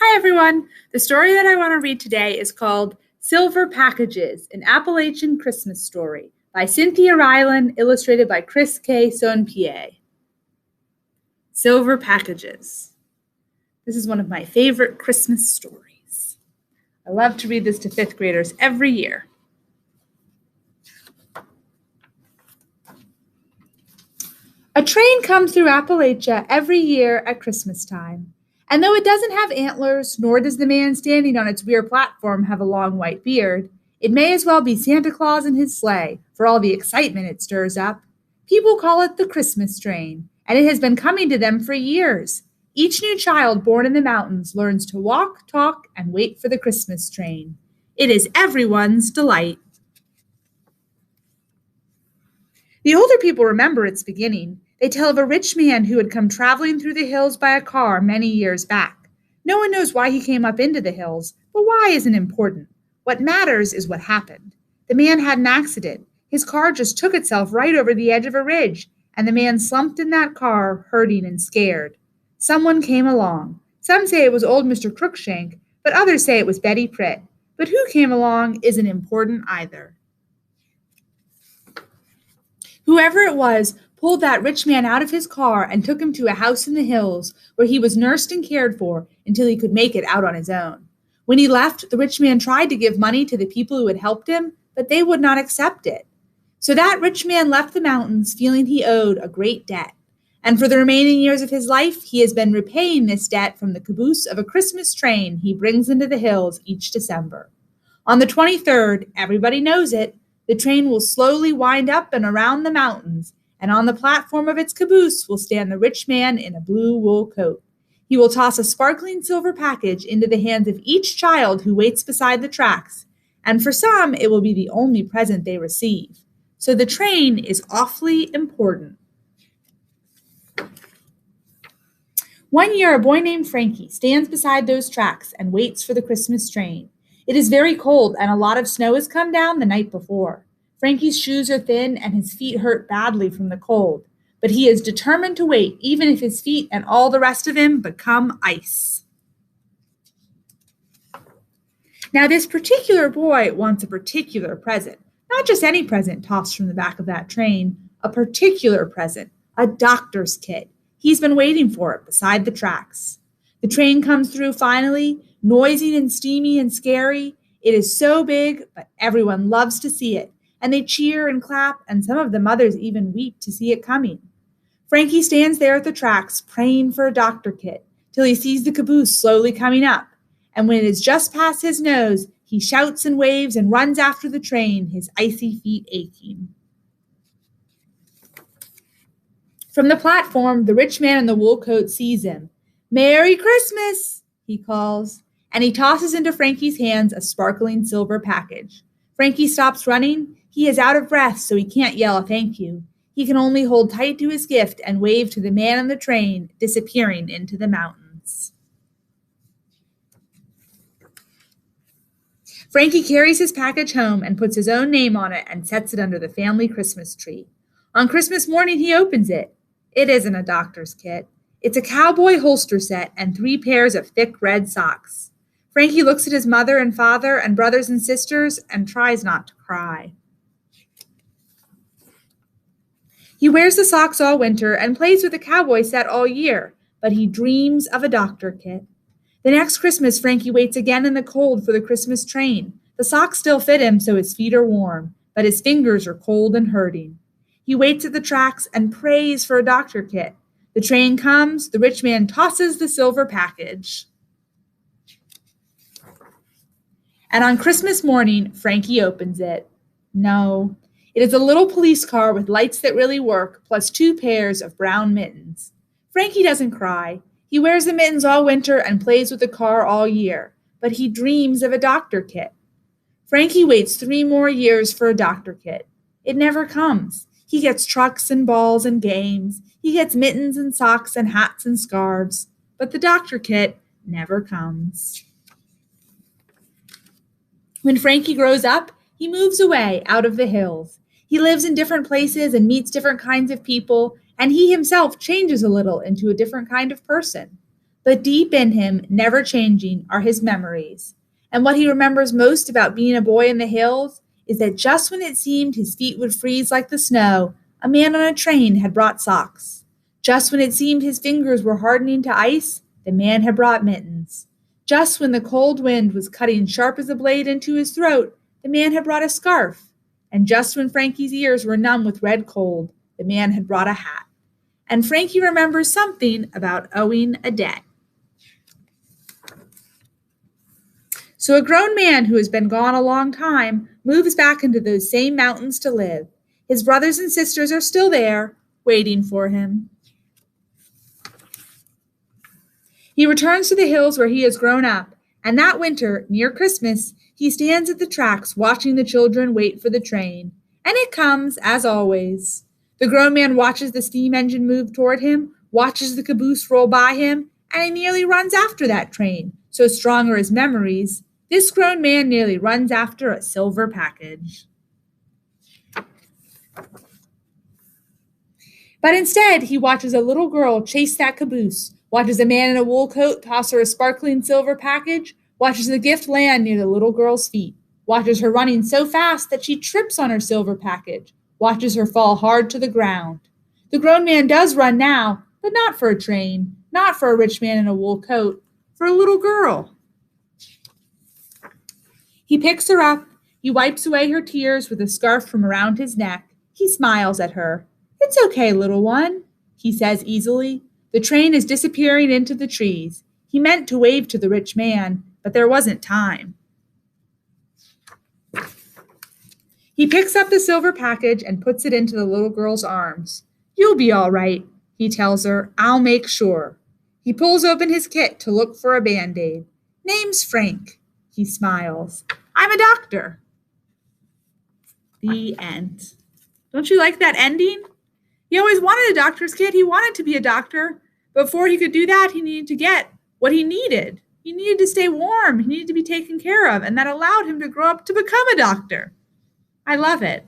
Hi, everyone. The story that I want to read today is called Silver Packages, an Appalachian Christmas Story by Cynthia Rylant, illustrated by Chris K. Sonpie. Silver Packages. This is one of my favorite Christmas stories. I love to read this to fifth graders every year. A train comes through Appalachia every year at Christmas time. And though it doesn't have antlers, nor does the man standing on its rear platform have a long white beard, it may as well be Santa Claus and his sleigh for all the excitement it stirs up. People call it the Christmas train, and it has been coming to them for years. Each new child born in the mountains learns to walk, talk, and wait for the Christmas train. It is everyone's delight. The older people remember its beginning. They tell of a rich man who had come traveling through the hills by a car many years back. No one knows why he came up into the hills, but why isn't important. What matters is what happened. The man had an accident. His car just took itself right over the edge of a ridge, and the man slumped in that car, hurting and scared. Someone came along. Some say it was old Mr. Crookshank, but others say it was Betty Pritt. But who came along isn't important either. Whoever it was pulled that rich man out of his car and took him to a house in the hills where he was nursed and cared for until he could make it out on his own. When he left, the rich man tried to give money to the people who had helped him, but they would not accept it. So that rich man left the mountains feeling he owed a great debt. And for the remaining years of his life, he has been repaying this debt from the caboose of a Christmas train he brings into the hills each December. On the 23rd, everybody knows it, the train will slowly wind up and around the mountains, and on the platform of its caboose will stand the rich man in a blue wool coat. He will toss a sparkling silver package into the hands of each child who waits beside the tracks, and for some it will be the only present they receive. So the train is awfully important. One year, a boy named Frankie stands beside those tracks and waits for the Christmas train. It is very cold, and a lot of snow has come down the night before. Frankie's shoes are thin, and his feet hurt badly from the cold. But he is determined to wait, even if his feet and all the rest of him become ice. Now, this particular boy wants a particular present. Not just any present tossed from the back of that train. A particular present. A doctor's kit. He's been waiting for it beside the tracks. The train comes through finally, noisy and steamy and scary. It is so big, but everyone loves to see it. And they cheer and clap, and some of the mothers even weep to see it coming. Frankie stands there at the tracks, praying for a doctor kit, till he sees the caboose slowly coming up. And when it is just past his nose, he shouts and waves and runs after the train, his icy feet aching. From the platform, the rich man in the wool coat sees him. "Merry Christmas," he calls, and he tosses into Frankie's hands a sparkling silver package. Frankie stops running. He is out of breath, so he can't yell a thank you. He can only hold tight to his gift and wave to the man on the train, disappearing into the mountains. Frankie carries his package home and puts his own name on it and sets it under the family Christmas tree. On Christmas morning, he opens it. It isn't a doctor's kit. It's a cowboy holster set and 3 pairs of thick red socks. Frankie looks at his mother and father and brothers and sisters and tries not to cry. He wears the socks all winter and plays with the cowboy set all year, but he dreams of a doctor kit. The next Christmas, Frankie waits again in the cold for the Christmas train. The socks still fit him, so his feet are warm, but his fingers are cold and hurting. He waits at the tracks and prays for a doctor kit. The train comes, the rich man tosses the silver package. And on Christmas morning, Frankie opens it. No, it is a little police car with lights that really work, plus 2 pairs of brown mittens. Frankie doesn't cry. He wears the mittens all winter and plays with the car all year, but he dreams of a doctor kit. Frankie waits 3 more years for a doctor kit. It never comes. He gets trucks and balls and games. He gets mittens and socks and hats and scarves, but the doctor kit never comes. When Frankie grows up, he moves away out of the hills. He lives in different places and meets different kinds of people, and he himself changes a little into a different kind of person. But deep in him, never changing, are his memories. And what he remembers most about being a boy in the hills is that just when it seemed his feet would freeze like the snow, a man on a train had brought socks. Just when it seemed his fingers were hardening to ice, the man had brought mittens. Just when the cold wind was cutting sharp as a blade into his throat, the man had brought a scarf. And just when Frankie's ears were numb with red cold, the man had brought a hat. And Frankie remembers something about owing a debt. So a grown man who has been gone a long time moves back into those same mountains to live. His brothers and sisters are still there, waiting for him. He returns to the hills where he has grown up, and that winter, near Christmas, he stands at the tracks watching the children wait for the train. And it comes, as always. The grown man watches the steam engine move toward him, watches the caboose roll by him, and he nearly runs after that train. So strong are his memories, this grown man nearly runs after a silver package. But instead, he watches a little girl chase that caboose, watches a man in a wool coat toss her a sparkling silver package, watches the gift land near the little girl's feet, watches her running so fast that she trips on her silver package, watches her fall hard to the ground. The grown man does run now, but not for a train, not for a rich man in a wool coat, for a little girl. He picks her up, he wipes away her tears with a scarf from around his neck. He smiles at her. "It's okay, little one," he says easily. The train is disappearing into the trees. He meant to wave to the rich man, but there wasn't time. He picks up the silver package and puts it into the little girl's arms. "You'll be all right," he tells her. "I'll make sure." He pulls open his kit to look for a Band-Aid. "Name's Frank," he smiles. "I'm a doctor." The end. Don't you like that ending? He always wanted a doctor's kit. He wanted to be a doctor. Before he could do that, he needed to get what he needed. He needed to stay warm. He needed to be taken care of. And that allowed him to grow up to become a doctor. I love it.